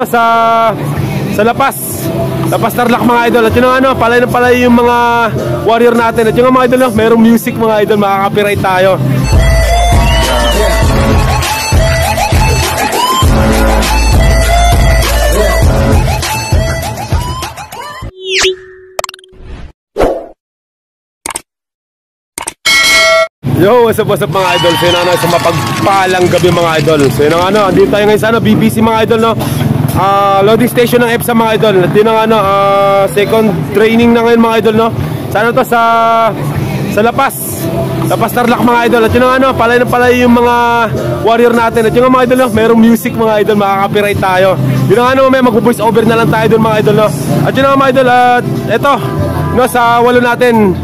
Sa Lapas Tarlac mga idol. At yun ang palay na palay yung mga warrior natin. At yung mga idol, merong music mga idol, makaka-copyright tayo. Yo, what's up mga idol? So yun sa mapagpalang gabi mga idol. So yun ang andito tayo ngayon sa BBC mga idol, no? Loading station ng EPSA mga idol. At yun ang second training na ngayon mga idol, no? Sana to sa Lapas Tarlac mga idol. At yun ang palay na palay yung mga warrior natin. At yung mga idol, merong music mga idol, makaka-copyright tayo. Yun ang may mag-voice over na lang tayo doon mga idol, no? At yun ang mga idol, eto, no, sa walo natin,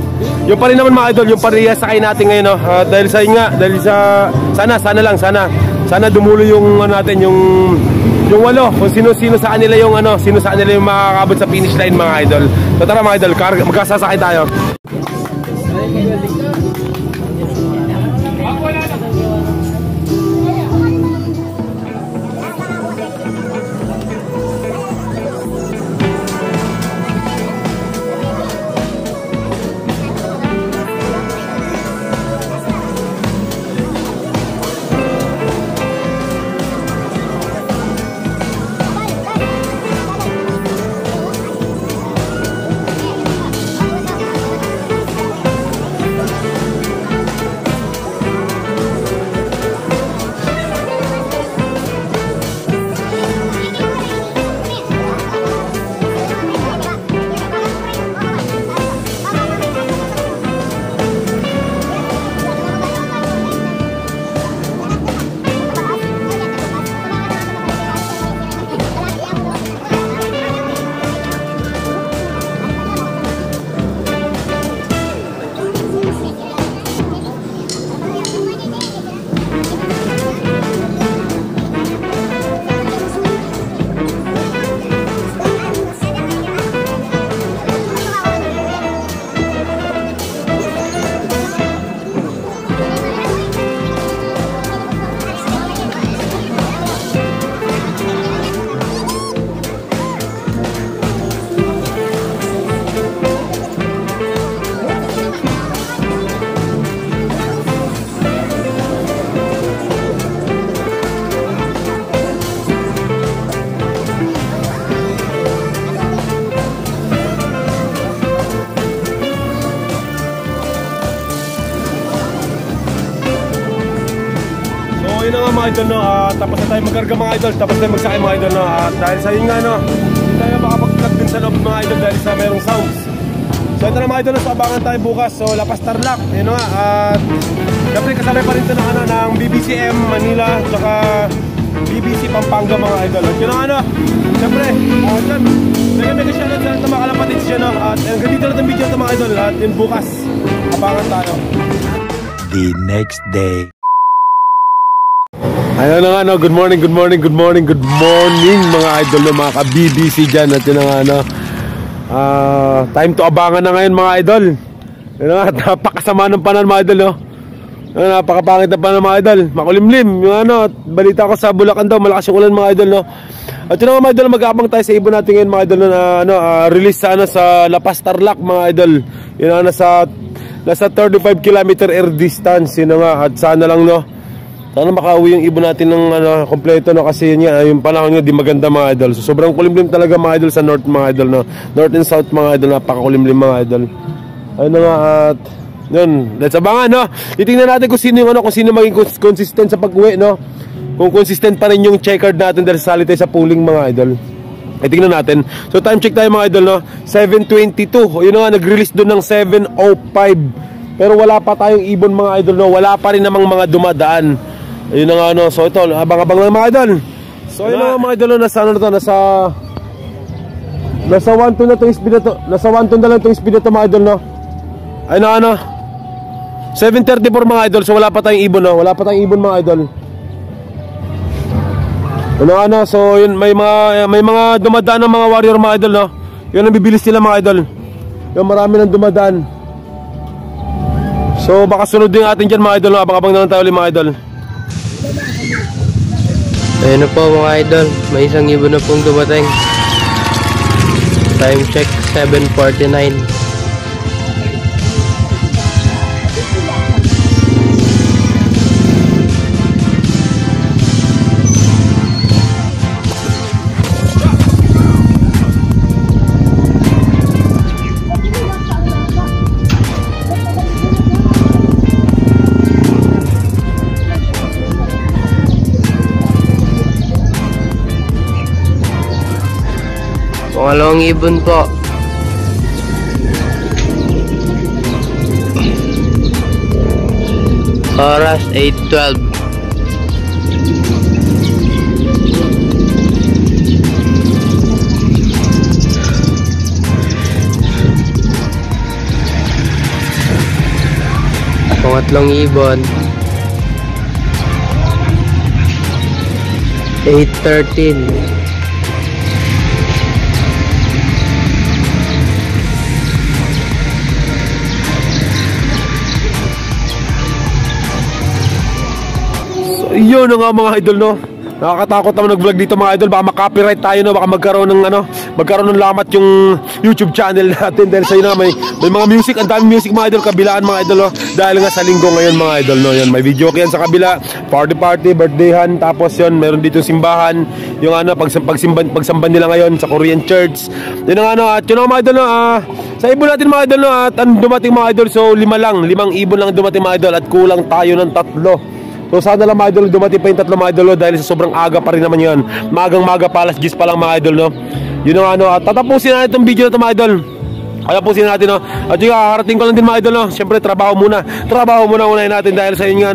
yung pa rin naman mga idol, yung parehasakay natin ngayon, no? Dahil sa sana dumulo yung natin, yung walo, kung sino sa kanila yung makakabot sa finish line mga idol. So tara mga idol, magkasasakay tayo. Yun na nga mga idol, no? Tapos na tayo magkarga mga idol, tapos na tayo magsakay mga idol, no? At dahil sa yun nga, no, hindi tayo makapag-vlog din sa loob mga idol dahil sa merong sounds. So ito na mga idol, so abangan tayo bukas. So Lapas Tarlac, yun nga. At siyempre kasabay pa rin ito ng BBCM Manila, tsaka BBC Pampanga mga idol. At yun nga, siyempre, dyan, mega shoutout sa lahat ng mga kalapatids dyan, no? At hanggang dito na itong video ito mga idol. At yun bukas, abangan tayo. The next day. Ayun na nga, no? Good morning mga idol, no? Mga ka-BBC dyan. At yun na nga, no? Time to abangan na ngayon mga idol. Yun na nga, napakasama ng panan mga idol, no? Napakapangit na panan mga idol. Makulimlim, yung balita ko sa Bulacan daw, malakas yung ulan mga idol, no? At yun na nga mga idol, mag-aabang tayo sa ibon natin ngayon mga idol, no? Release sa Lapas Tarlac mga idol. Yun na nga, nasa 35 km air distance. Yun na nga, at sana lang, no? Sana makauwi yung ibon natin ng kompleto, no? Kasi yun nga, yung panahon nga di maganda mga idol. So sobrang kulimlim talaga mga idol sa north mga idol, no? North and south mga idol, napakakulimlim mga idol. Ayun na nga, at yun, let's abangan, no? Titingnan natin kung sino maging consistent sa pag-uwi, no? Kung consistent pa rin yung checkered natin dahil sali tayo sa pooling mga idol. Ay tingnan natin. So time check tayo mga idol, no? 7:22. Yun na nga, nag-release doon ng 7:05. Pero wala pa tayong ibon mga idol, no? Wala pa rin namang mga dumadaan. Ayun na nga, no? So ito, abang-abang lang mga idol. So yun na nga mga idol, no? Nasa 1-2 na itong speed na to. Nasa 1-2 na lang itong speed na to mga idol, no? Ayun na nga, 7:34 mga idol. So wala pa tayong ibon, no? Wala pa tayong ibon mga idol. Ano, so yun, may mga dumadaan ng mga warrior mga idol, no? Yun ang bibilis nila mga idol. Yung marami nang dumadaan. So baka sunod din atin dyan mga idol, no? Abang-abang na lang tayo ulit mga idol. Ayun na po mga idol, may isang ibon na pong dumating. Time check 7:49. Pangalawang ibon po. Oras 8:12. Pangatlong ibon 8:13. Yun nga mga idol, no. Nakakatakot naman nag-vlog dito mga idol. Baka makapiright tayo, no. Baka magkaroon ng magkaroon ng lamat yung YouTube channel natin. Dahil sa'yo na may mga music. Ang daming music mga idol. Kabilaan mga idol, no. Dahil nga sa linggo ngayon mga idol, no. Yan, may video yan sa kabila. Party, birthdayhan. Tapos yun, meron dito simbahan. Yung pagsamban nila ngayon sa Korean Church. Yun at yun mga idol, no. Sa ibon natin mga idol, no. At dumating mga idol. So 5 ibon lang dumating mga idol. At kulang tayo ng 3. So sana lang mga idol, dumating pa yung 3 mga idol, no? Dahil sa sobrang aga pa rin naman yun. Maga pa, alas 10 pa lang mga idol, no? Yun at tatapusin natin itong video na ito mga idol. Tatapusin natin, no? At yung harating ko lang din mga idol, no? Siyempre trabaho muna unahin natin. Dahil sa inyo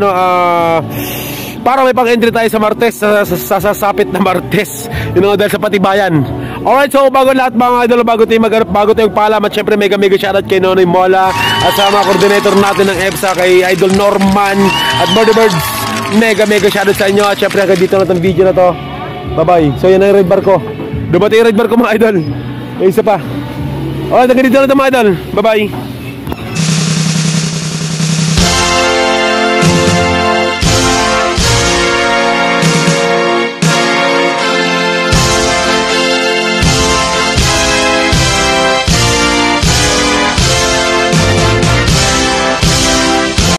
para may pang-entry tayo sa Martes, sa sasapit na Martes. Yun dahil sa Patibayan. Alright, so bago lahat mga idol, bago tayong paalam, at syempre mega shoutout kay Nonoy Mola at sa mga coordinator natin ng EPSA, kay Idol Norman at Birds. Mega shoutout sa inyo. At syempre hanggang dito na itong video na to. Bye bye. So yan ang red bar ko. Dumating yung red bar ko mga idol. May isa pa. Alright, hanggang dito na ito mga idol. Bye bye.